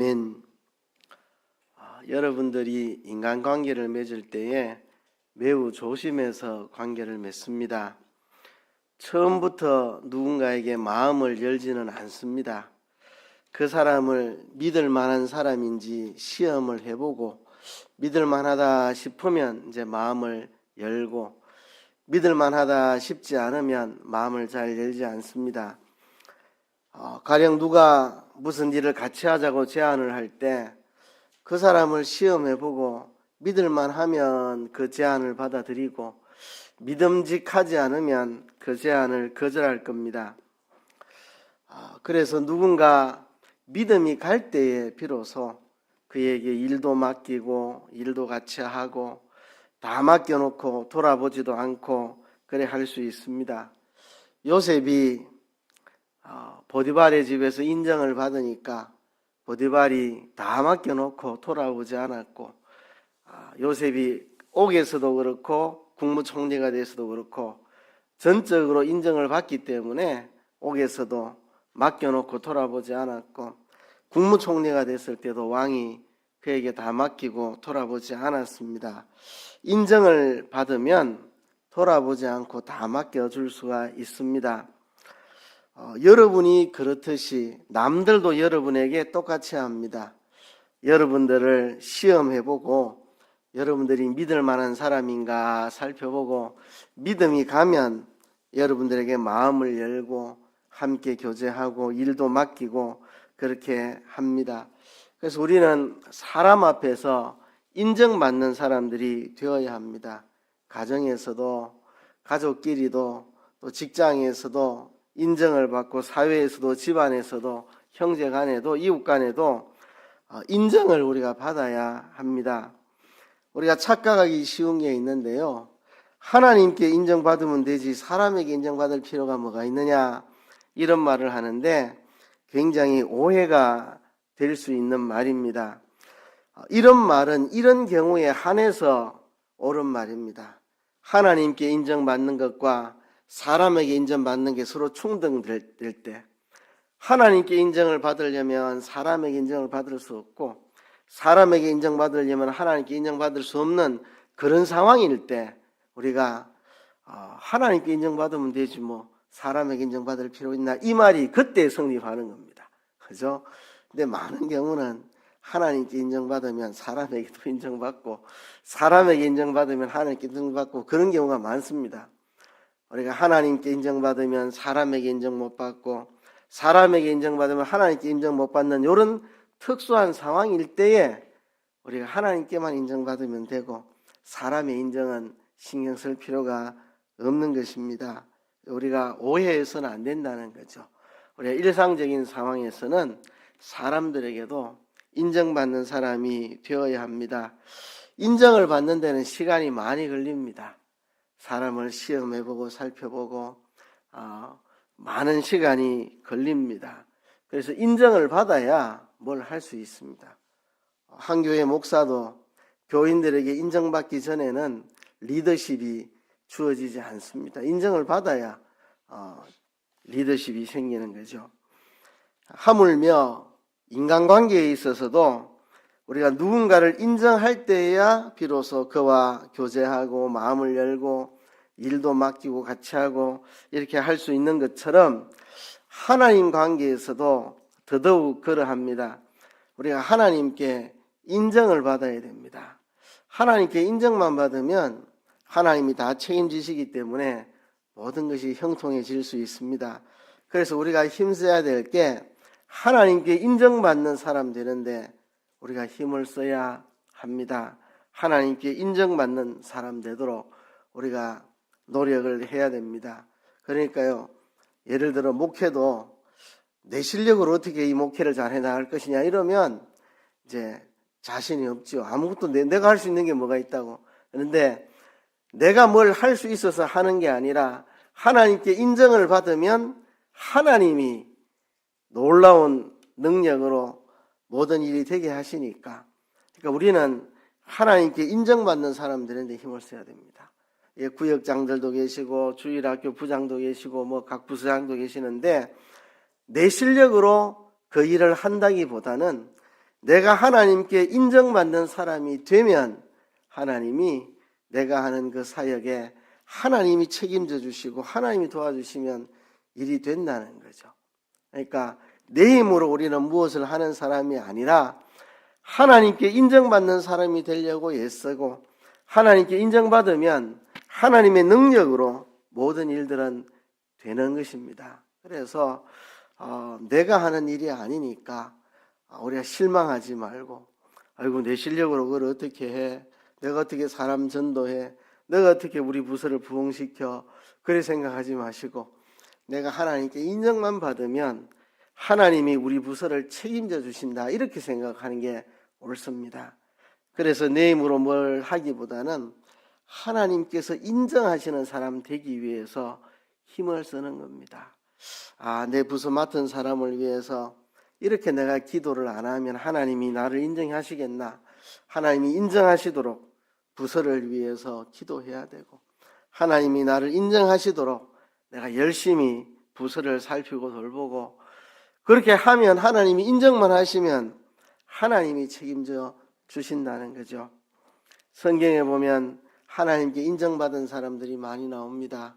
아멘. 여러분들이 인간관계를 맺을 때에 매우 조심해서 관계를 맺습니다. 처음부터 누군가에게 마음을 열지는 않습니다. 그 사람을 믿을 만한 사람인지 시험을 해보고 믿을 만하다 싶으면 이제 마음을 열고 믿을 만하다 싶지 않으면 마음을 잘 열지 않습니다. 가령 누가 무슨 일을 같이 하자고 제안을 할 때 그 사람을 시험해보고 믿을만 하면 그 제안을 받아들이고 믿음직하지 않으면 그 제안을 거절할 겁니다. 그래서 누군가 믿음이 갈 때에 비로소 그에게 일도 맡기고 일도 같이 하고 다 맡겨놓고 돌아보지도 않고 그래 할 수 있습니다. 요셉이 보디발의 집에서 인정을 받으니까 보디발이 다 맡겨놓고 돌아오지 않았고, 요셉이 옥에서도 그렇고 국무총리가 돼서도 그렇고 전적으로 인정을 받기 때문에 옥에서도 맡겨놓고 돌아보지 않았고, 국무총리가 됐을 때도 왕이 그에게 다 맡기고 돌아보지 않았습니다. 인정을 받으면 돌아보지 않고 다 맡겨줄 수가 있습니다. 여러분이 그렇듯이 남들도 여러분에게 똑같이 합니다. 여러분들을 시험해보고 여러분들이 믿을 만한 사람인가 살펴보고 믿음이 가면 여러분들에게 마음을 열고 함께 교제하고 일도 맡기고 그렇게 합니다. 그래서 우리는 사람 앞에서 인정받는 사람들이 되어야 합니다. 가정에서도 가족끼리도 또 직장에서도 인정을 받고 사회에서도 집안에서도 형제간에도 이웃간에도 인정을 우리가 받아야 합니다. 우리가 착각하기 쉬운 게 있는데요. 하나님께 인정받으면 되지 사람에게 인정받을 필요가 뭐가 있느냐 이런 말을 하는데 굉장히 오해가 될 수 있는 말입니다. 이런 말은 이런 경우에 한해서 옳은 말입니다. 하나님께 인정받는 것과 사람에게 인정받는 게 서로 충돌될 때 하나님께 인정을 받으려면 사람에게 인정을 받을 수 없고 사람에게 인정받으려면 하나님께 인정받을 수 없는 그런 상황일 때 우리가 하나님께 인정받으면 되지 뭐 사람에게 인정받을 필요 있나 이 말이 그때 성립하는 겁니다. 그죠? 근데 많은 경우는 하나님께 인정받으면 사람에게도 인정받고 사람에게 인정받으면 하나님께 인정받고 그런 경우가 많습니다. 우리가 하나님께 인정받으면 사람에게 인정 못 받고 사람에게 인정받으면 하나님께 인정 못 받는 이런 특수한 상황일 때에 우리가 하나님께만 인정받으면 되고 사람의 인정은 신경 쓸 필요가 없는 것입니다. 우리가 오해해서는 안 된다는 거죠. 우리가 일상적인 상황에서는 사람들에게도 인정받는 사람이 되어야 합니다. 인정을 받는 데는 시간이 많이 걸립니다. 사람을 시험해보고 살펴보고 많은 시간이 걸립니다. 그래서 인정을 받아야 뭘 할 수 있습니다. 한 교회 목사도 교인들에게 인정받기 전에는 리더십이 주어지지 않습니다. 인정을 받아야 리더십이 생기는 거죠. 하물며 인간관계에 있어서도 우리가 누군가를 인정할 때야 비로소 그와 교제하고 마음을 열고 일도 맡기고 같이 하고 이렇게 할 수 있는 것처럼 하나님 관계에서도 더더욱 그러합니다. 우리가 하나님께 인정을 받아야 됩니다. 하나님께 인정만 받으면 하나님이 다 책임지시기 때문에 모든 것이 형통해질 수 있습니다. 그래서 우리가 힘써야 될 게 하나님께 인정받는 사람 되는데 우리가 힘을 써야 합니다. 하나님께 인정받는 사람 되도록 우리가 노력을 해야 됩니다. 그러니까요, 예를 들어 목회도 내 실력으로 어떻게 이 목회를 잘 해나갈 것이냐 이러면 이제 자신이 없죠. 아무것도 내가 할 수 있는 게 뭐가 있다고. 그런데 내가 뭘 할 수 있어서 하는 게 아니라 하나님께 인정을 받으면 하나님이 놀라운 능력으로 모든 일이 되게 하시니까. 그러니까 우리는 하나님께 인정받는 사람들인데 힘을 써야 됩니다. 구역장들도 계시고 주일학교 부장도 계시고 뭐 각 부서장도 계시는데 내 실력으로 그 일을 한다기보다는 내가 하나님께 인정받는 사람이 되면 하나님이 내가 하는 그 사역에 하나님이 책임져 주시고 하나님이 도와주시면 일이 된다는 거죠. 그러니까 내 힘으로 우리는 무엇을 하는 사람이 아니라 하나님께 인정받는 사람이 되려고 애쓰고 하나님께 인정받으면 하나님의 능력으로 모든 일들은 되는 것입니다. 그래서 내가 하는 일이 아니니까 우리가 실망하지 말고 아이고 내 실력으로 그걸 어떻게 해, 내가 어떻게 사람 전도해, 내가 어떻게 우리 부서를 부흥시켜, 그래 생각하지 마시고 내가 하나님께 인정만 받으면 하나님이 우리 부서를 책임져 주신다, 이렇게 생각하는 게 옳습니다. 그래서 내 힘으로 뭘 하기보다는 하나님께서 인정하시는 사람 되기 위해서 힘을 쓰는 겁니다. 내 부서 맡은 사람을 위해서 이렇게 내가 기도를 안 하면 하나님이 나를 인정하시겠나? 하나님이 인정하시도록 부서를 위해서 기도해야 되고, 하나님이 나를 인정하시도록 내가 열심히 부서를 살피고 돌보고, 그렇게 하면 하나님이 인정만 하시면 하나님이 책임져 주신다는 거죠. 성경에 보면 하나님께 인정받은 사람들이 많이 나옵니다.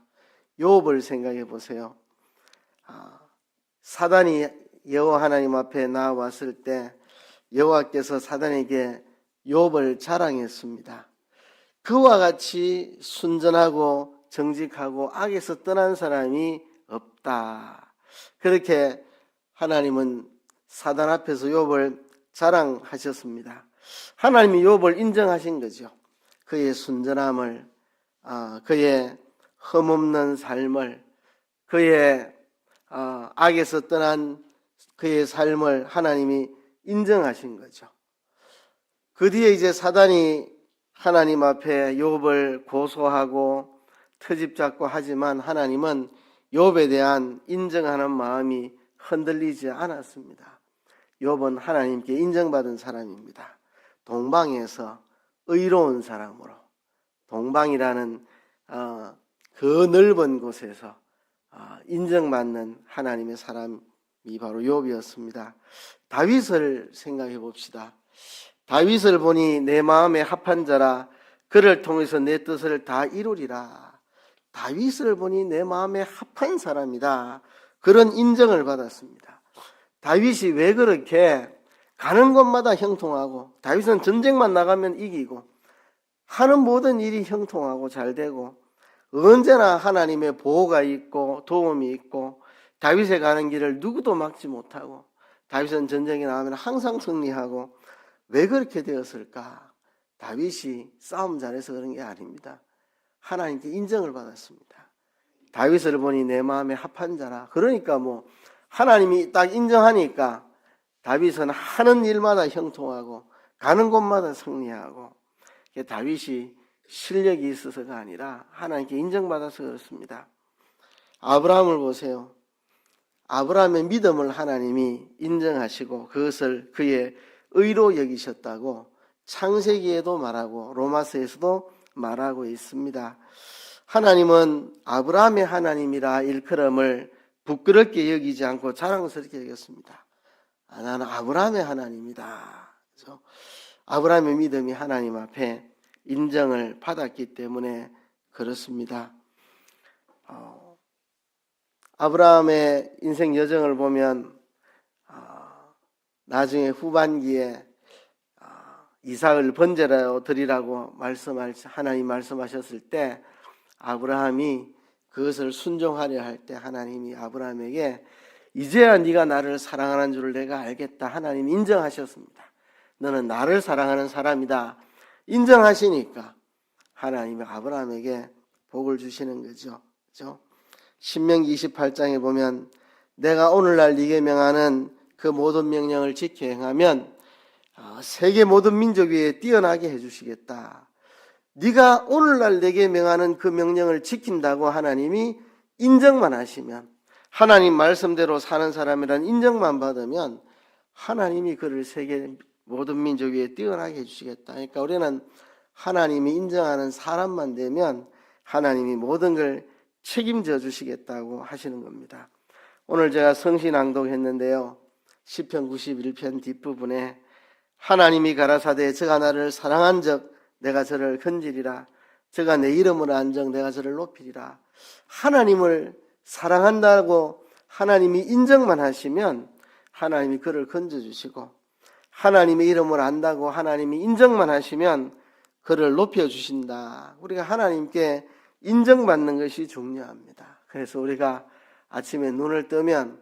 욥을 생각해 보세요. 사단이 여호와 하나님 앞에 나왔을 때 여호와께서 사단에게 욥을 자랑했습니다. 그와 같이 순전하고 정직하고 악에서 떠난 사람이 없다. 그렇게 하나님은 사단 앞에서 욥을 자랑하셨습니다. 하나님이 욥을 인정하신 거죠. 그의 순전함을, 그의 흠없는 삶을, 그의 악에서 떠난 그의 삶을 하나님이 인정하신 거죠. 그 뒤에 이제 사단이 하나님 앞에 욥을 고소하고 트집 잡고 하지만 하나님은 욥에 대한 인정하는 마음이 흔들리지 않았습니다. 욥은 하나님께 인정받은 사람입니다. 동방에서 의로운 사람으로, 동방이라는 그 넓은 곳에서 인정받는 하나님의 사람이 바로 욥이었습니다. 다윗을 생각해 봅시다. 다윗을 보니 내 마음에 합한 자라, 그를 통해서 내 뜻을 다 이루리라. 다윗을 보니 내 마음에 합한 사람이다, 그런 인정을 받았습니다. 다윗이 왜 그렇게 가는 곳마다 형통하고, 다윗은 전쟁만 나가면 이기고 하는 모든 일이 형통하고 잘 되고 언제나 하나님의 보호가 있고 도움이 있고 다윗의 가는 길을 누구도 막지 못하고 다윗은 전쟁에 나가면 항상 승리하고, 왜 그렇게 되었을까? 다윗이 싸움 잘해서 그런 게 아닙니다. 하나님께 인정을 받았습니다. 다윗을 보니 내 마음에 합한 자라. 그러니까 하나님이 딱 인정하니까 다윗은 하는 일마다 형통하고 가는 곳마다 승리하고, 다윗이 실력이 있어서가 아니라 하나님께 인정받아서 그렇습니다. 아브라함을 보세요. 아브라함의 믿음을 하나님이 인정하시고 그것을 그의 의로 여기셨다고 창세기에도 말하고 로마서에서도 말하고 있습니다. 하나님은 아브라함의 하나님이라 일컬음을 부끄럽게 여기지 않고 자랑스럽게 여겼습니다. 나는 아브라함의 하나님이다. 그래서 아브라함의 믿음이 하나님 앞에 인정을 받았기 때문에 그렇습니다. 아브라함의 인생 여정을 보면 나중에 후반기에 이삭을 번제로 드리라고 하나님 말씀하셨을 때 아브라함이 그것을 순종하려 할 때 하나님이 아브라함에게 이제야 네가 나를 사랑하는 줄을 내가 알겠다, 하나님이 인정하셨습니다. 너는 나를 사랑하는 사람이다 인정하시니까 하나님이 아브라함에게 복을 주시는 거죠. 그렇죠? 신명기 28장에 보면 내가 오늘날 네게 명하는 그 모든 명령을 지켜 행하면 세계 모든 민족 위에 뛰어나게 해주시겠다. 네가 오늘날 내게 명하는 그 명령을 지킨다고 하나님이 인정만 하시면, 하나님 말씀대로 사는 사람이란 인정만 받으면 하나님이 그를 세계 모든 민족 위에 뛰어나게 해주시겠다. 그러니까 우리는 하나님이 인정하는 사람만 되면 하나님이 모든 걸 책임져 주시겠다고 하시는 겁니다. 오늘 제가 성신 낭독했는데요, 시편 91편 뒷부분에 하나님이 가라사대 저가 나를 사랑한 적 내가 저를 건지리라. 저가 내 이름으로 한 적 내가 저를 높이리라. 하나님을 사랑한다고 하나님이 인정만 하시면 하나님이 그를 건져주시고, 하나님의 이름을 안다고 하나님이 인정만 하시면 그를 높여주신다. 우리가 하나님께 인정받는 것이 중요합니다. 그래서 우리가 아침에 눈을 뜨면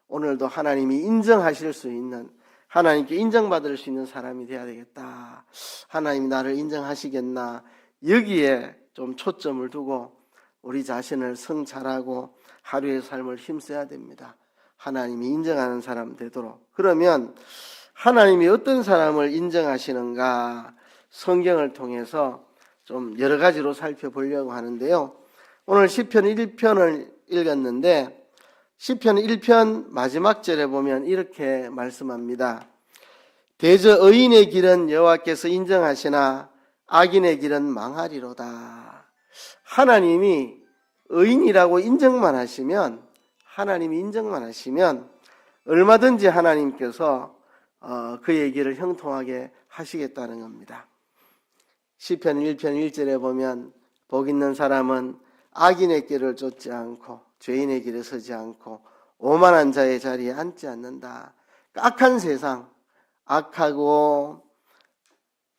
오늘도 하나님이 인정하실 수 있는, 하나님께 인정받을 수 있는 사람이 되어야 되겠다. 하나님이 나를 인정하시겠나, 여기에 좀 초점을 두고 우리 자신을 성찰하고 하루의 삶을 힘써야 됩니다. 하나님이 인정하는 사람 되도록. 그러면 하나님이 어떤 사람을 인정하시는가 성경을 통해서 좀 여러 가지로 살펴보려고 하는데요. 오늘 시편 1편을 읽었는데 시편 1편 마지막 절에 보면 이렇게 말씀합니다. 대저 의인의 길은 여호와께서 인정하시나 악인의 길은 망하리로다. 하나님이 의인이라고 인정만 하시면, 하나님이 인정만 하시면 얼마든지 하나님께서 그의 길을 형통하게 하시겠다는 겁니다. 시편 1편 1절에 보면 복 있는 사람은 악인의 길을 쫓지 않고 죄인의 길에 서지 않고 오만한 자의 자리에 앉지 않는다. 악한 세상, 악하고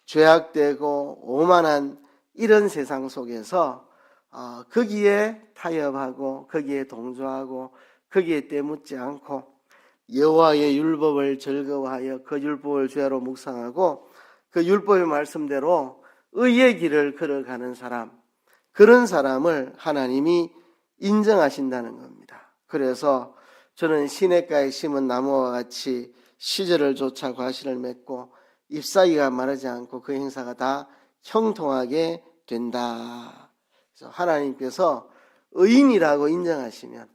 죄악되고 오만한 이런 세상 속에서 거기에 타협하고 거기에 동조하고 거기에 때묻지 않고 여호와의 율법을 즐거워하여 그 율법을 죄로 묵상하고 그 율법의 말씀대로 의의 길을 걸어가는 사람, 그런 사람을 하나님이 인정하신다는 겁니다. 그래서 저는 시냇가에 심은 나무와 같이 시절을 쫓아 과실을 맺고 잎사귀가 마르지 않고 그 행사가 다 형통하게 된다. 그래서 하나님께서 의인이라고 인정하시면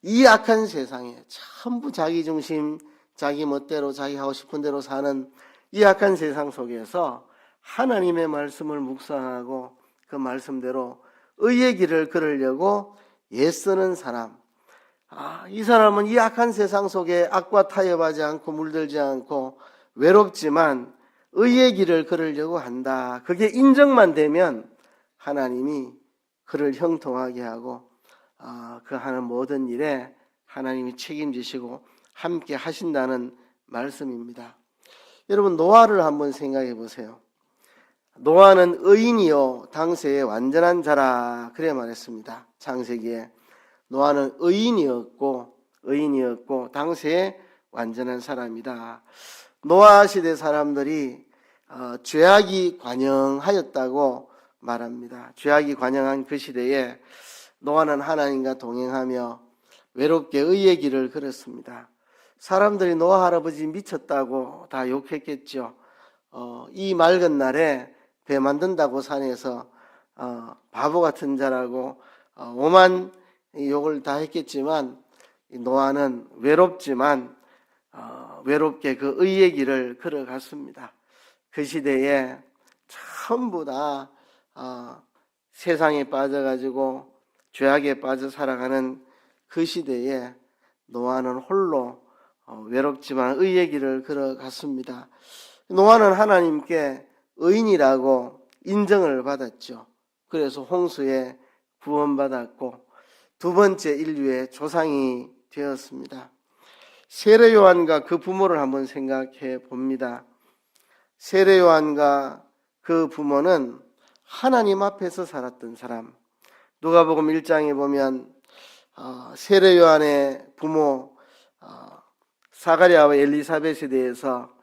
이 악한 세상에 전부 자기 중심, 자기 멋대로 자기 하고 싶은 대로 사는 이 악한 세상 속에서 하나님의 말씀을 묵상하고 그 말씀대로 의의 길을 걸으려고 애쓰는 사람, 이 사람은 이 악한 세상 속에 악과 타협하지 않고 물들지 않고 외롭지만 의의 길을 걸으려고 한다. 그게 인정만 되면 하나님이 그를 형통하게 하고 그 하는 모든 일에 하나님이 책임지시고 함께 하신다는 말씀입니다. 여러분, 노아를 한번 생각해 보세요. 노아는 의인이요 당세의 완전한 자라 그래 말했습니다. 창세기에 노아는 의인이었고 당세의 완전한 사람이다. 노아 시대 사람들이 죄악이 관영하였다고 말합니다. 죄악이 관영한 그 시대에 노아는 하나님과 동행하며 외롭게 의의 길을 걸었습니다. 사람들이 노아 할아버지 미쳤다고 다 욕했겠죠. 이 맑은 날에 배 만든다고 산에서 바보 같은 자라고 오만 욕을 다 했겠지만 노아는 외롭지만 외롭게 그 의의 길을 걸어갔습니다. 그 시대에 전부 다 세상에 빠져가지고 죄악에 빠져 살아가는 그 시대에 노아는 홀로 외롭지만 의의 길을 걸어갔습니다. 노아는 하나님께 의인이라고 인정을 받았죠. 그래서 홍수에 구원받았고 두 번째 인류의 조상이 되었습니다. 세례 요한과 그 부모를 한번 생각해 봅니다. 세례 요한과 그 부모는 하나님 앞에서 살았던 사람. 누가복음 1장에 보면 세례 요한의 부모 사가랴와 엘리사벳에 대해서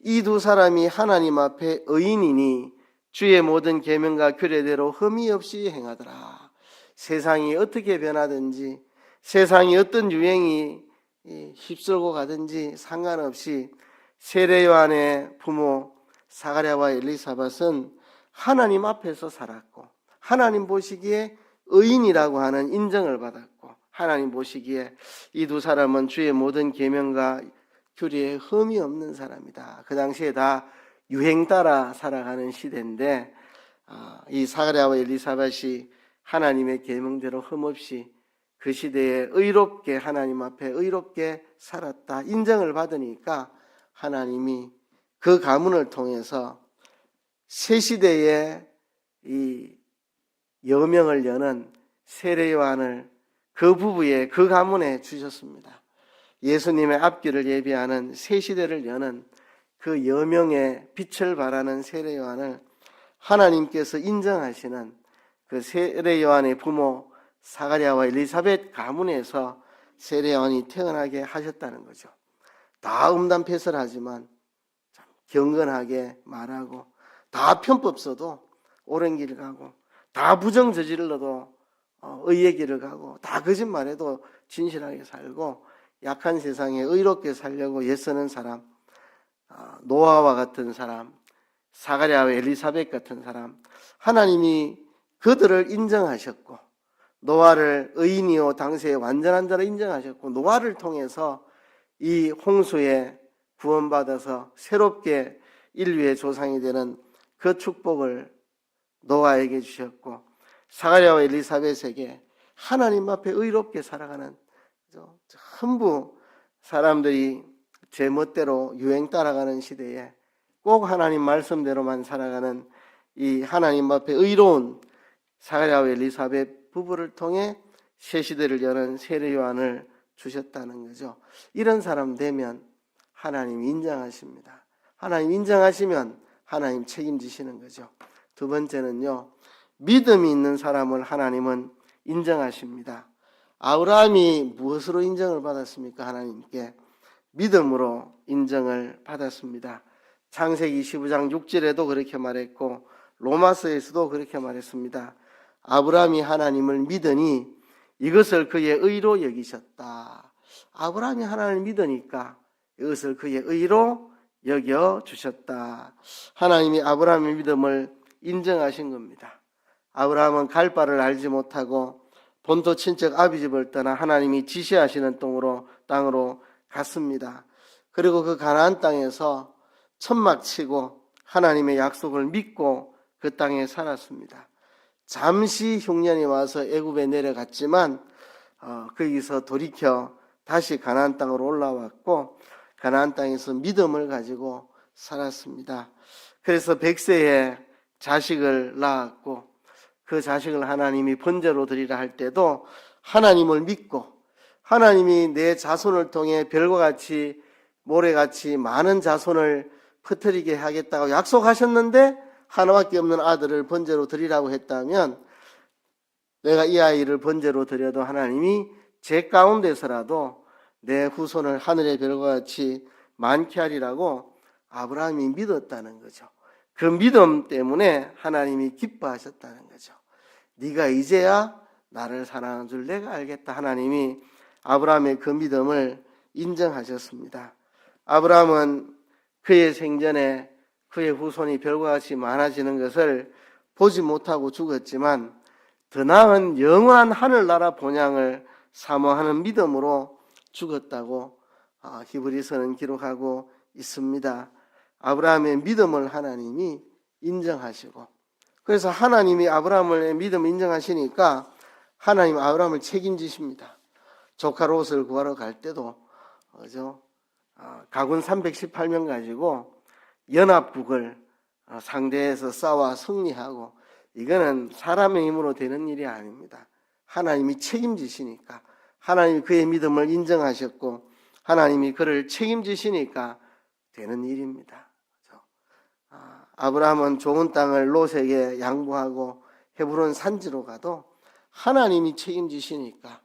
이 두 사람이 하나님 앞에 의인이니 주의 모든 계명과 규례대로 흠이 없이 행하더라. 세상이 어떻게 변하든지 세상이 어떤 유행이 휩쓸고 가든지 상관없이 세례 요한의 부모 사가랴와 엘리사벳은 하나님 앞에서 살았고 하나님 보시기에 의인이라고 하는 인정을 받았고 하나님 보시기에 이 두 사람은 주의 모든 계명과 규례에 흠이 없는 사람이다. 그 당시에 다 유행 따라 살아가는 시대인데 이 사가랴와 엘리사벳이 하나님의 계명대로 흠없이 그 시대에 의롭게 하나님 앞에 의롭게 살았다 인정을 받으니까 하나님이 그 가문을 통해서 새 시대의 이 여명을 여는 세례 요한을 그 부부의 그 가문에 주셨습니다. 예수님의 앞길을 예비하는 새 시대를 여는 그 여명의 빛을 발하는 세례 요한을 하나님께서 인정하시는 그 세례 요한의 부모 사가랴와 엘리사벳 가문에서 세례 요한이 태어나게 하셨다는 거죠. 다 음담패설하지만 경건하게 말하고, 다 편법 써도 옳은 길 가고, 다 부정 저질러도 의의 길을 가고, 다 거짓말해도 진실하게 살고, 약한 세상에 의롭게 살려고 애쓰는 사람, 노아와 같은 사람, 사가랴와 엘리사벳 같은 사람, 하나님이 그들을 인정하셨고, 노아를 의인이요 당시의 완전한 자로 인정하셨고, 노아를 통해서 이 홍수에 구원받아서 새롭게 인류의 조상이 되는 그 축복을 노아에게 주셨고, 사가랴와 엘리사벳에게 하나님 앞에 의롭게 살아가는, 전부 사람들이 제 멋대로 유행 따라가는 시대에 꼭 하나님 말씀대로만 살아가는 이 하나님 앞에 의로운 사가랴와 엘리사벳 부부를 통해 새 시대를 여는 세례 요한을 주셨다는 거죠. 이런 사람 되면 하나님 인정하십니다. 하나님 인정하시면 하나님 책임지시는 거죠. 두 번째는요, 믿음이 있는 사람을 하나님은 인정하십니다. 아브라함이 무엇으로 인정을 받았습니까? 하나님께 믿음으로 인정을 받았습니다. 창세기 15장 6절에도 그렇게 말했고 로마서에서도 그렇게 말했습니다. 아브라함이 하나님을 믿으니 이것을 그의 의로 여기셨다. 아브라함이 하나님을 믿으니까 이것을 그의 의로 여겨주셨다. 하나님이 아브라함의 믿음을 인정하신 겁니다. 아브라함은 갈 바를 알지 못하고 본토 친척 아비집을 떠나 하나님이 지시하시는 땅으로 갔습니다. 그리고 그 가나안 땅에서 천막 치고 하나님의 약속을 믿고 그 땅에 살았습니다. 잠시 흉년이 와서 애굽에 내려갔지만 거기서 돌이켜 다시 가나안 땅으로 올라왔고 가나안 땅에서 믿음을 가지고 살았습니다. 그래서 100세에 자식을 낳았고 그 자식을 하나님이 번제로 드리라 할 때도 하나님을 믿고 하나님이 내 자손을 통해 별과 같이 모래같이 많은 자손을 퍼뜨리게 하겠다고 약속하셨는데 하나밖에 없는 아들을 번제로 드리라고 했다면 내가 이 아이를 번제로 드려도 하나님이 제 가운데서라도 내 후손을 하늘의 별과 같이 많게 하리라고 아브라함이 믿었다는 거죠. 그 믿음 때문에 하나님이 기뻐하셨다는 거죠. 네가 이제야 나를 사랑하는 줄 내가 알겠다. 하나님이 아브라함의 그 믿음을 인정하셨습니다. 아브라함은 그의 생전에 그의 후손이 별과 같이 많아지는 것을 보지 못하고 죽었지만 더 나은 영원한 하늘나라 본향을 사모하는 믿음으로 죽었다고 히브리서는 기록하고 있습니다. 아브라함의 믿음을 하나님이 인정하시고 그래서 하나님이 아브라함의 믿음을 인정하시니까 하나님 아브라함을 책임지십니다. 조카 롯을 구하러 갈 때도 가군 318명 가지고 연합국을 상대해서 싸워 승리하고 이거는 사람의 힘으로 되는 일이 아닙니다. 하나님이 책임지시니까 하나님이 그의 믿음을 인정하셨고 하나님이 그를 책임지시니까 되는 일입니다. 아브라함은 좋은 땅을 롯에게 양보하고 헤브론 산지로 가도 하나님이 책임지시니까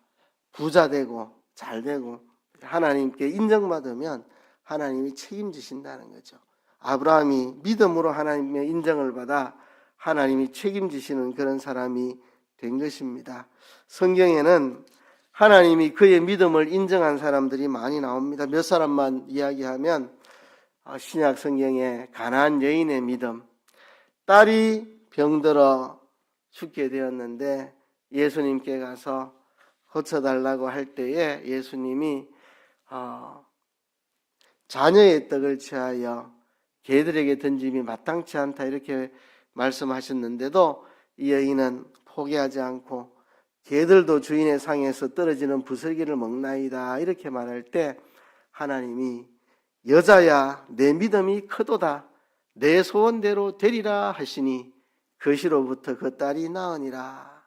부자 되고 잘 되고 하나님께 인정받으면 하나님이 책임지신다는 거죠. 아브라함이 믿음으로 하나님의 인정을 받아 하나님이 책임지시는 그런 사람이 된 것입니다. 성경에는 하나님이 그의 믿음을 인정한 사람들이 많이 나옵니다. 몇 사람만 이야기하면 신약 성경에 가나안 여인의 믿음, 딸이 병들어 죽게 되었는데 예수님께 가서 고쳐달라고 할 때에 예수님이 자녀의 떡을 취하여 개들에게 던짐이 마땅치 않다 이렇게 말씀하셨는데도 이 여인은 포기하지 않고 개들도 주인의 상에서 떨어지는 부스러기를 먹나이다 이렇게 말할 때 하나님이 여자야 내 믿음이 크도다. 내 소원대로 되리라 하시니 그시로부터 그 딸이 나으니라.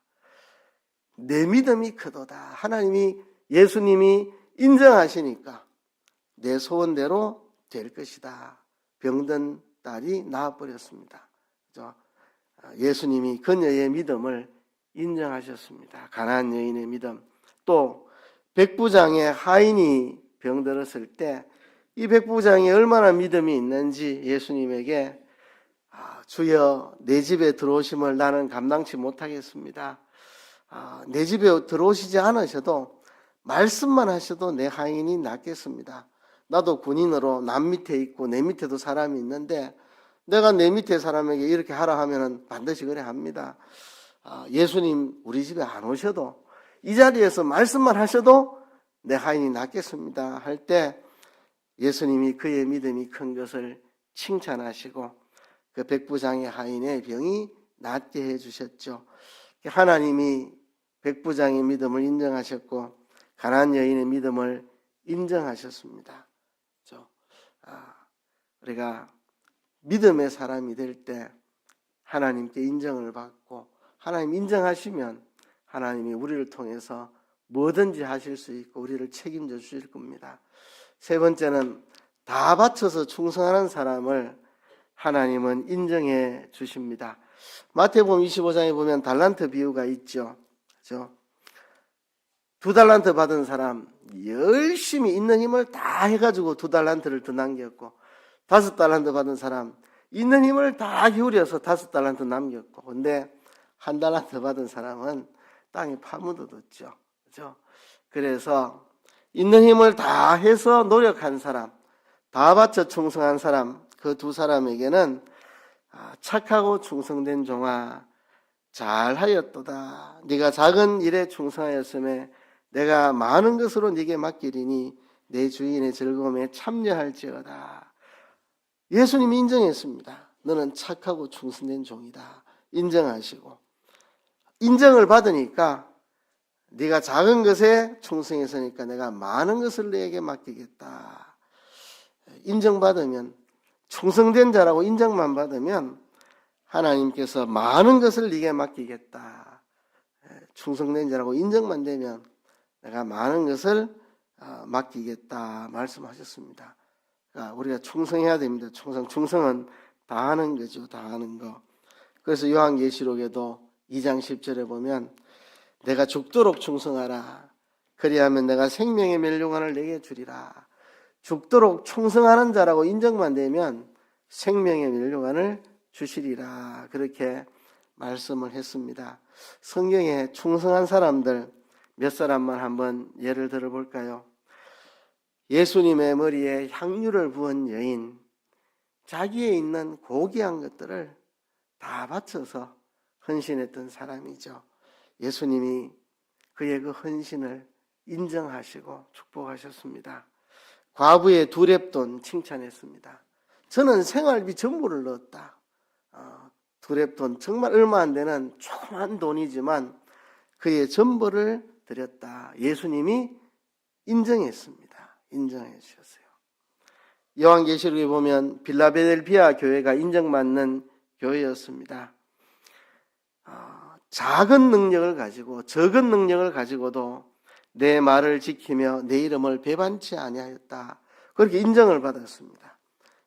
내 믿음이 크도다. 하나님이 예수님이 인정하시니까 내 소원대로 될 것이다. 병든 딸이 나아버렸습니다. 예수님이 그녀의 믿음을 인정하셨습니다. 가난한 여인의 믿음. 또 백부장의 하인이 병들었을 때 이 백부장이 얼마나 믿음이 있는지 예수님에게 주여 내 집에 들어오심을 나는 감당치 못하겠습니다. 내 집에 들어오시지 않으셔도 말씀만 하셔도 내 하인이 낫겠습니다. 나도 군인으로 남 밑에 있고 내 밑에도 사람이 있는데 내가 내 밑에 사람에게 이렇게 하라 하면은 반드시 그래 합니다. 예수님 우리 집에 안 오셔도 이 자리에서 말씀만 하셔도 내 하인이 낫겠습니다 할 때 예수님이 그의 믿음이 큰 것을 칭찬하시고 그 백부장의 하인의 병이 낫게 해주셨죠. 하나님이 백부장의 믿음을 인정하셨고 가난한 여인의 믿음을 인정하셨습니다. 우리가 믿음의 사람이 될 때 하나님께 인정을 받고 하나님 인정하시면 하나님이 우리를 통해서 뭐든지 하실 수 있고 우리를 책임져 주실 겁니다. 세 번째는 다 바쳐서 충성하는 사람을 하나님은 인정해 주십니다. 마태복음 25장에 보면 달란트 비유가 있죠. 그렇죠? 2달란트 받은 사람 열심히 있는 힘을 다 해가지고 2달란트를 더 남겼고 5달란트 받은 사람 있는 힘을 다 기울여서 5달란트 남겼고 근데 1달란트 받은 사람은 땅에 파묻어뒀죠. 그렇죠? 그래서 있는 힘을 다 해서 노력한 사람, 다 바쳐 충성한 사람, 그 두 사람에게는 착하고 충성된 종아 잘하였도다. 네가 작은 일에 충성하였음에 내가 많은 것으로 네게 맡기리니 내 주인의 즐거움에 참여할지어다. 예수님이 인정했습니다. 너는 착하고 충성된 종이다. 인정하시고 인정을 받으니까 네가 작은 것에 충성했으니까 내가 많은 것을 너에게 맡기겠다. 인정받으면 충성된 자라고 인정만 받으면 하나님께서 많은 것을 네게 맡기겠다. 충성된 자라고 인정만 되면 내가 많은 것을 맡기겠다 말씀하셨습니다. 그러니까 우리가 충성해야 됩니다. 충성은 다 하는 거죠. 다 하는 거. 그래서 요한계시록에도 2장 10절에 보면 내가 죽도록 충성하라. 그리하면 내가 생명의 멸류관을 내게 주리라. 죽도록 충성하는 자라고 인정만 되면 생명의 멸류관을 주시리라. 그렇게 말씀을 했습니다. 성경에 충성한 사람들 몇 사람만 한번 예를 들어볼까요? 예수님의 머리에 향유를 부은 여인, 자기에 있는 고귀한 것들을 다 바쳐서 헌신했던 사람이죠. 예수님이 그의 그 헌신을 인정하시고 축복하셨습니다. 과부의 2렙돈 칭찬했습니다. 저는 생활비 전부를 넣었다. 2렙돈 정말 얼마 안 되는 조그만 돈이지만 그의 전부를 드렸다. 예수님이 인정했습니다. 인정해 주셨어요. 요한계시록에 보면 빌라델피아 교회가 인정받는 교회였습니다. 작은 능력을 가지고 적은 능력을 가지고도 내 말을 지키며 내 이름을 배반치 아니하였다. 그렇게 인정을 받았습니다.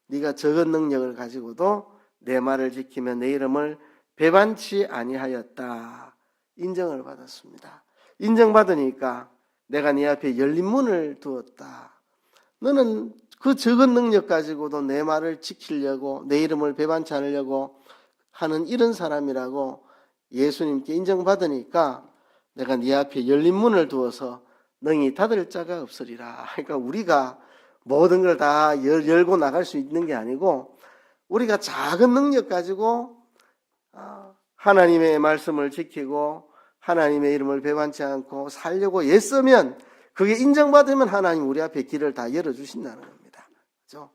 네가 적은 능력을 가지고도 내 말을 지키며 내 이름을 배반치 아니하였다. 인정을 받았습니다. 인정받으니까 내가 네 앞에 열린 문을 두었다. 너는 그 적은 능력 가지고도 내 말을 지키려고 내 이름을 배반치 않으려고 하는 이런 사람이라고 예수님께 인정받으니까 내가 네 앞에 열린 문을 두어서 능히 닫을 자가 없으리라. 그러니까 우리가 모든 걸 다 열고 나갈 수 있는 게 아니고 우리가 작은 능력 가지고 하나님의 말씀을 지키고 하나님의 이름을 배반치 않고 살려고 애쓰면 그게 인정받으면 하나님 우리 앞에 길을 다 열어주신다는 겁니다. 그렇죠?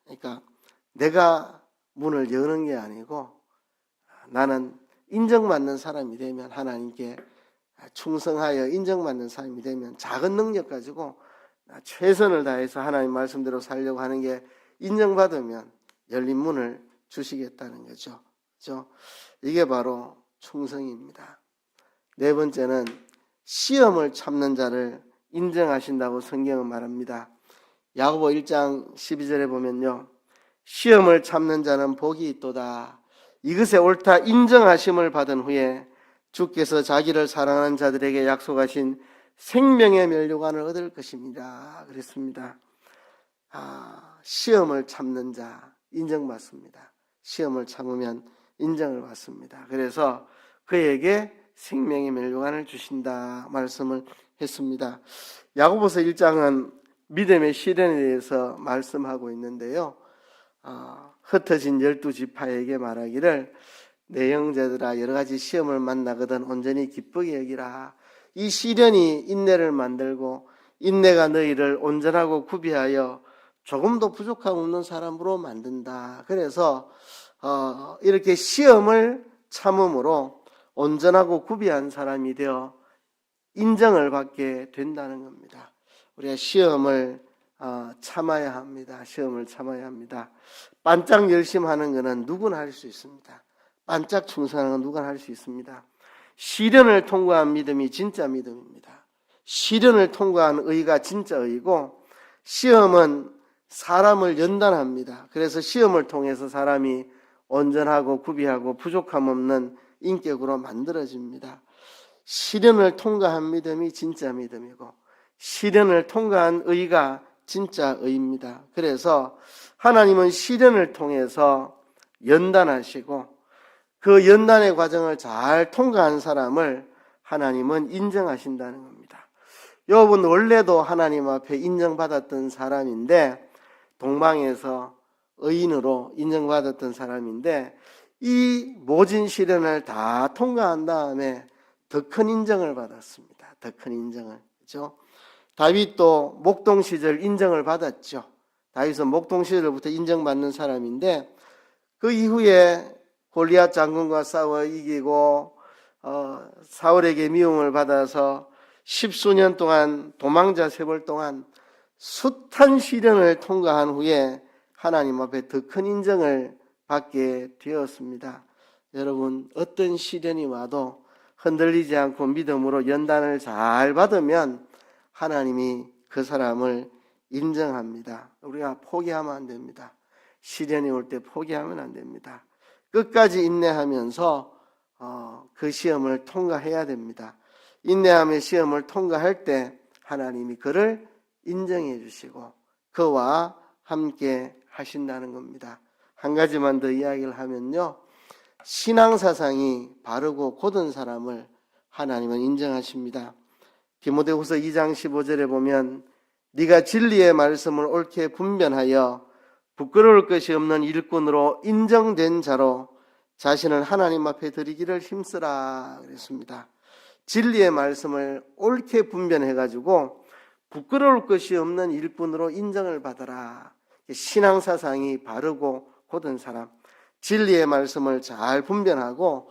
그러니까 내가 문을 여는 게 아니고 나는 인정받는 사람이 되면 하나님께 충성하여 인정받는 사람이 되면 작은 능력 가지고 최선을 다해서 하나님 말씀대로 살려고 하는 게 인정받으면 열린 문을 주시겠다는 거죠. 그렇죠? 이게 바로 충성입니다. 네 번째는 시험을 참는 자를 인정하신다고 성경은 말합니다. 야고보 1장 12절에 보면요, 시험을 참는 자는 복이 있도다. 이것에 옳다 인정하심을 받은 후에 주께서 자기를 사랑하는 자들에게 약속하신 생명의 면류관을 얻을 것입니다. 그랬습니다. 시험을 참는 자 인정받습니다. 시험을 참으면 인정을 받습니다. 그래서 그에게 생명의 면류관을 주신다 말씀을 했습니다. 야고보서 1장은 믿음의 시련에 대해서 말씀하고 있는데요, 흩어진 12지파에게 말하기를 내 형제들아 여러 가지 시험을 만나거든 온전히 기쁘게 여기라. 이 시련이 인내를 만들고 인내가 너희를 온전하고 구비하여 조금도 부족함 없는 사람으로 만든다. 그래서 이렇게 시험을 참음으로 온전하고 구비한 사람이 되어 인정을 받게 된다는 겁니다. 우리가 시험을 참아야 합니다. 시험을 참아야 합니다. 반짝 열심하는 것은 누구나 할 수 있습니다. 반짝 충성하는 건 누구나 할 수 있습니다. 시련을 통과한 믿음이 진짜 믿음입니다. 시련을 통과한 의가 진짜 의고, 시험은 사람을 연단합니다. 그래서 시험을 통해서 사람이 온전하고 구비하고 부족함 없는 인격으로 만들어집니다. 시련을 통과한 믿음이 진짜 믿음이고, 시련을 통과한 의가 진짜 의입니다. 그래서 하나님은 시련을 통해서 연단하시고 그 연단의 과정을 잘 통과한 사람을 하나님은 인정하신다는 겁니다. 욥은 원래도 하나님 앞에 인정받았던 사람인데, 동방에서 의인으로 인정받았던 사람인데, 이 모진 시련을 다 통과한 다음에 더 큰 인정을 받았습니다. 더 큰 인정을. 그렇죠? 다윗도 목동 시절 인정을 받았죠. 다윗은 목동 시절부터 인정받는 사람인데, 그 이후에 골리앗 장군과 싸워 이기고 사울에게 미움을 받아서 10수년 동안 도망자 세벌 동안 숱한 시련을 통과한 후에 하나님 앞에 더 큰 인정을 받게 되었습니다. 여러분, 어떤 시련이 와도 흔들리지 않고 믿음으로 연단을 잘 받으면 하나님이 그 사람을 인정합니다. 우리가 포기하면 안 됩니다. 시련이 올 때 포기하면 안 됩니다. 끝까지 인내하면서 그 시험을 통과해야 됩니다. 인내하며 시험을 통과할 때 하나님이 그를 인정해 주시고 그와 함께 하신다는 겁니다. 한 가지만 더 이야기를 하면요, 신앙사상이 바르고 곧은 사람을 하나님은 인정하십니다. 디모데후서 2장 15절에 보면 네가 진리의 말씀을 옳게 분별하여 부끄러울 것이 없는 일꾼으로 인정된 자로 자신을 하나님 앞에 드리기를 힘쓰라 그랬습니다. 진리의 말씀을 옳게 분별해가지고 부끄러울 것이 없는 일꾼으로 인정을 받아라. 신앙사상이 바르고 곧은 사람, 진리의 말씀을 잘 분별하고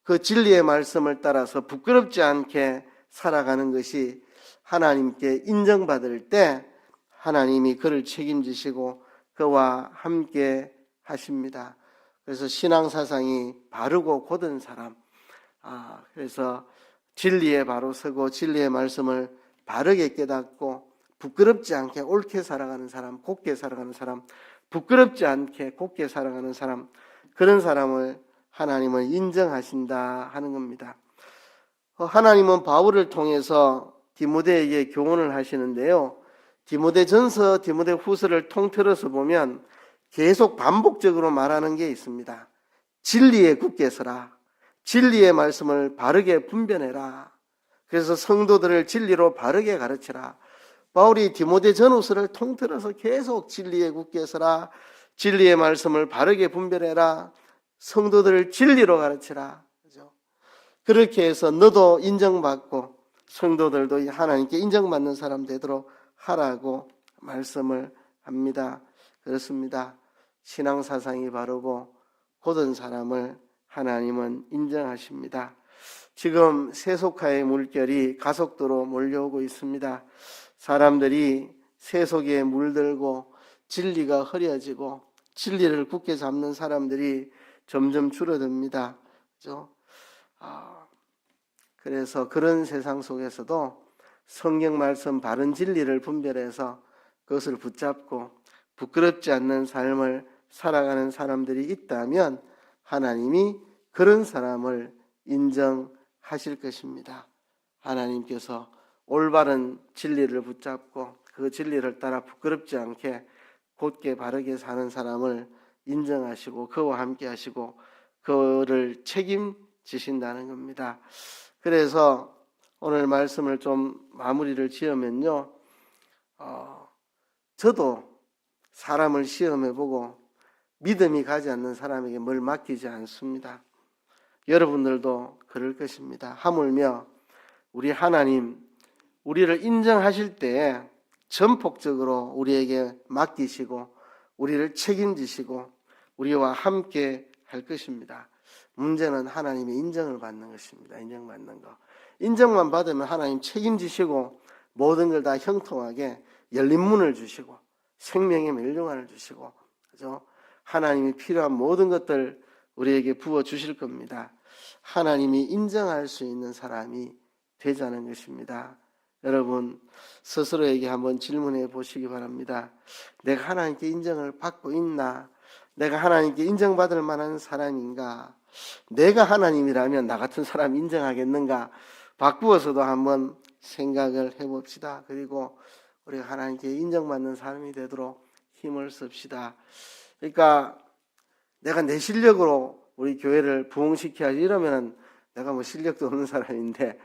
그 진리의 말씀을 따라서 부끄럽지 않게 살아가는 것이 하나님께 인정받을 때 하나님이 그를 책임지시고 그와 함께 하십니다. 그래서 신앙사상이 바르고 곧은 사람, 그래서 진리에 바로 서고 진리의 말씀을 바르게 깨닫고 부끄럽지 않게 옳게 살아가는 사람, 곱게 살아가는 사람, 부끄럽지 않게 곱게 살아가는 사람, 그런 사람을 하나님은 인정하신다 하는 겁니다. 하나님은 바울을 통해서 디모데에게 교훈을 하시는데요, 디모데전서, 디모데후서를 통틀어서 보면 계속 반복적으로 말하는 게 있습니다. 진리에 굳게 서라. 진리의 말씀을 바르게 분별해라. 그래서 성도들을 진리로 바르게 가르치라. 바울이 디모데전후서를 통틀어서 계속 진리에 굳게 서라. 진리의 말씀을 바르게 분별해라. 성도들을 진리로 가르치라. 그죠? 그렇게 해서 너도 인정받고 성도들도 하나님께 인정받는 사람 되도록 하라고 말씀을 합니다. 그렇습니다. 신앙사상이 바르고 곧은 사람을 하나님은 인정하십니다. 지금 세속화의 물결이 가속도로 몰려오고 있습니다. 사람들이 세속에 물들고 진리가 흐려지고 진리를 굳게 잡는 사람들이 점점 줄어듭니다. 그죠? 그래서 그런 세상 속에서도 성경 말씀 바른 진리를 분별해서 그것을 붙잡고 부끄럽지 않는 삶을 살아가는 사람들이 있다면 하나님이 그런 사람을 인정하실 것입니다. 하나님께서 올바른 진리를 붙잡고 그 진리를 따라 부끄럽지 않게 곧게 바르게 사는 사람을 인정하시고 그와 함께 하시고 그를 책임지신다는 겁니다. 그래서 오늘 말씀을 좀 마무리를 지으면요, 저도 사람을 시험해보고 믿음이 가지 않는 사람에게 뭘 맡기지 않습니다. 여러분들도 그럴 것입니다. 하물며 우리 하나님, 우리를 인정하실 때 전폭적으로 우리에게 맡기시고 우리를 책임지시고 우리와 함께 할 것입니다. 문제는 하나님의 인정을 받는 것입니다. 인정받는 거. 인정만 받으면 하나님 책임지시고 모든 걸 다 형통하게 열린 문을 주시고 생명의 멸류관을 주시고, 그죠? 하나님이 필요한 모든 것들 우리에게 부어 주실 겁니다. 하나님이 인정할 수 있는 사람이 되자는 것입니다. 여러분 스스로에게 한번 질문해 보시기 바랍니다. 내가 하나님께 인정을 받고 있나? 내가 하나님께 인정받을 만한 사람인가? 내가 하나님이라면 나 같은 사람 인정하겠는가? 바꾸어서도 한번 생각을 해봅시다. 그리고 우리가 하나님께 인정받는 사람이 되도록 힘을 씁시다. 그러니까 내가 내 실력으로 우리 교회를 부흥시켜야지 이러면 내가 뭐 실력도 없는 사람인데,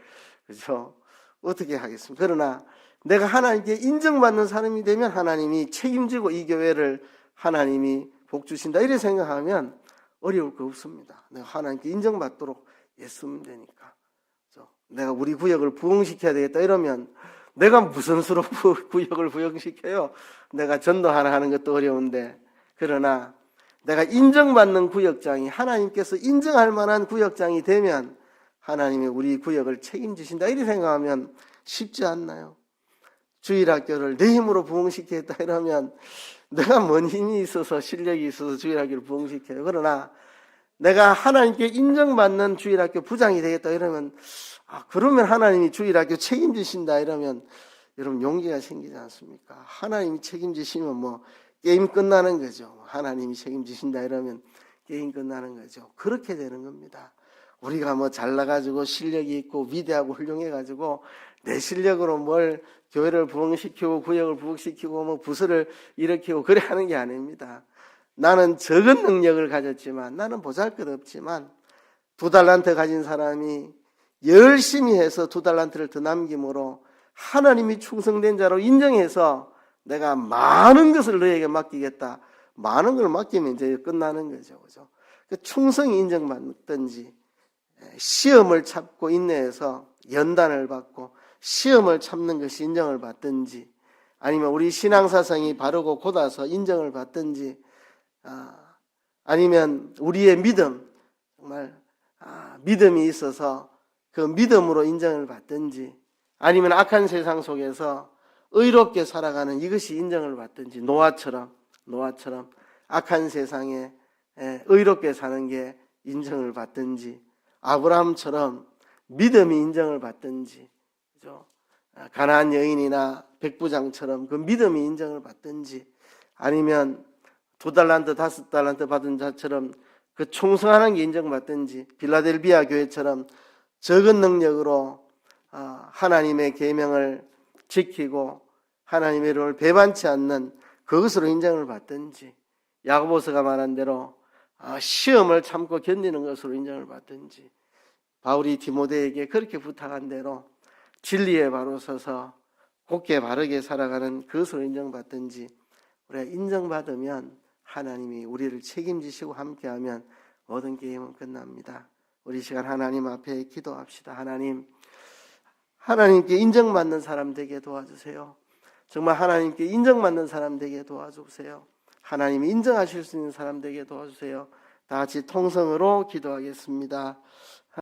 그렇죠? 어떻게 하겠습니까? 그러나 내가 하나님께 인정받는 사람이 되면 하나님이 책임지고 이 교회를 하나님이 복 주신다 이렇게 생각하면 어려울 거 없습니다. 내가 하나님께 인정받도록 애쓰면 되니까. 그렇죠? 내가 우리 구역을 부흥시켜야 되겠다 이러면 내가 무슨 수로 구역을 부흥시켜요? 내가 전도 하나 하는 것도 어려운데. 그러나 내가 인정받는 구역장이 하나님께서 인정할 만한 구역장이 되면 하나님이 우리 구역을 책임지신다 이렇게 생각하면 쉽지 않나요? 주일학교를 내 힘으로 부흥시키겠다 이러면 내가 뭔 힘이 있어서 실력이 있어서 주일학교를 부흥시켜요. 그러나 내가 하나님께 인정받는 주일학교 부장이 되겠다 이러면 그러면 하나님이 주일학교 책임지신다 이러면 여러분 용기가 생기지 않습니까? 하나님이 책임지시면 뭐 게임 끝나는 거죠. 하나님이 책임지신다 이러면 게임 끝나는 거죠. 그렇게 되는 겁니다. 우리가 뭐 잘나가지고 실력이 있고 위대하고 훌륭해가지고 내 실력으로 뭘 교회를 부흥시키고 구역을 부흥시키고 뭐 부서를 일으키고 그래 하는 게 아닙니다. 나는 적은 능력을 가졌지만, 나는 보잘것없지만 2달란트 가진 사람이 열심히 해서 2달란트를 더 남김으로 하나님이 충성된 자로 인정해서 내가 많은 것을 너에게 맡기겠다. 많은 걸 맡기면 이제 끝나는 거죠. 그죠? 충성이 인정받든지, 시험을 참고 인내해서 연단을 받고 시험을 참는 것이 인정을 받든지, 아니면 우리 신앙사상이 바르고 곧아서 인정을 받든지, 아니면 우리의 믿음, 정말 믿음이 있어서 그 믿음으로 인정을 받든지, 아니면 악한 세상 속에서 의롭게 살아가는 이것이 인정을 받든지, 노아처럼 악한 세상에 의롭게 사는 게 인정을 받든지, 아브라함처럼 믿음이 인정을 받든지, 그죠? 가나안 여인이나 백부장처럼 그 믿음이 인정을 받든지, 아니면 2달란트 5달란트 받은 자처럼 그 충성하는 게 인정받든지, 빌라델비아 교회처럼 적은 능력으로 하나님의 계명을 지키고 하나님의 이름을 배반치 않는 그것으로 인정을 받든지, 야고보서가 말한 대로 시험을 참고 견디는 것으로 인정을 받든지, 바울이 디모데에게 그렇게 부탁한 대로 진리에 바로 서서 곧게 바르게 살아가는 그것으로 인정받든지, 우리가 인정받으면 하나님이 우리를 책임지시고 함께하면 모든 게임은 끝납니다. 우리 시간 하나님 앞에 기도합시다. 하나님께 인정받는 사람 되게 도와주세요. 정말 하나님께 인정받는 사람 되게 도와주세요. 하나님이 인정하실 수 있는 사람 되게 도와주세요. 다 같이 통성으로 기도하겠습니다.